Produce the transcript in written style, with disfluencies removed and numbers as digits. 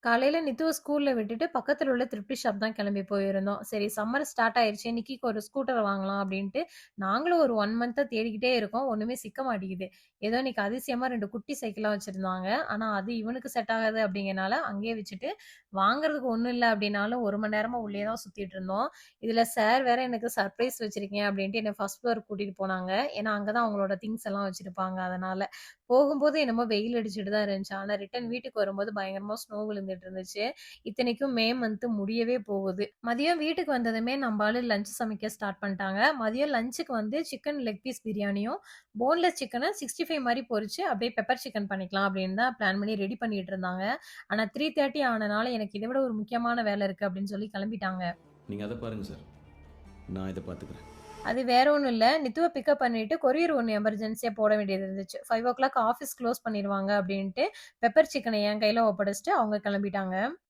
காலையில நித்துவ ஸ்கூல்ல விட்டுட்டு பக்கத்துல உள்ள த்ரிஃப்ட் ஷாப் தான் கிளம்பி போயிருந்தோம். சரி சம்மர் ஸ்டார்ட் ஆயிருச்சு. நிக்கிக்கு ஒரு ஸ்கூட்டர் வாங்கலாம் அப்டின்ட்டு, நாங்களும் ஒரு 1 மந்த்தா தேடிக்கிட்டே இருக்கோம். ஒண்ணுமே சிக்க மாட்டேங்குது. ஏதோ இன்னைக்கு அதிசயமா 2 குட்டி சைக்கிளா வச்சிருந்தாங்க. ஆனா அது இவனுக்கு செட் ஆகாது அப்டிங்கனால அங்கேயே வச்சுட்டு, வாங்குறதுக்கு ஒண்ணும் இல்ல அப்டின்னாலும் 1 மணி நேரமா உள்ளயே தான் சுத்திட்டு இருந்தோம். இதுல சார் வேற எனக்கு சர்ப்ரைஸ் வச்சிருக்கேன் அப்டின்ட்டு என்ன ஃபர்ஸ்ட் ஃப்ளோர் கூட்டிட்டு போனாங்க. ஏன்னா அங்க தான் அவங்களோட திங்ஸ் எல்லாம் வச்சிருப்பாங்க அதனால. போகும்போது என்னமோ வெயில் அடிச்சுட்டு தான் இருந்துச்சு. ஆனா ரிட்டர்ன் வீட்டுக்கு வரும்போது பயங்கரமா ஸ்னோ விழுந்துட்டு இருந்துச்சு. இத்தனைக்கும் மே மந்த் முடியவே போகுது. மதியம் வீட்டுக்கு வந்ததுமே நம்ம ஆளு லஞ்ச் சமைக்க ஸ்டார்ட் பண்ணிட்டாங்க. மதியம் லஞ்சுக்கு வந்து சிக்கன் லெக் பீஸ் பிரியாணியும், போன்லெஸ் சிக்கன 65 மாரி பொரிச்சு அப்படியே பெப்பர் சிக்கன் பண்ணிக்கலாம் அப்படின்னு தான் பிளான் பண்ணி ரெடி பண்ணிட்டு இருந்தாங்க. ஆனா 3:30 ஆனனால எனக்கு இத விட ஒரு முக்கியமான வேலை இருக்கு அப்படின்னு சொல்லி கிளம்பிட்டாங்க. நீங்க அத பாருங்க சார். நான் இத பார்த்துக்கிறேன். அது வேற ஒண்ணும் இல்ல. நித்துவ பிக்கப் பண்ணிட்டு கொரியர் ஒண்ணு எமர்ஜென்சியா போட வேண்டியது இருந்துச்சு. 5:00 ஆஃபீஸ் க்ளோஸ் பண்ணிருவாங்க அப்டின்ட்டு, பெப்பர் சிக்கன என் கையில ஒப்படைச்சுட்டு அவங்க கெளம்பிட்டாங்க.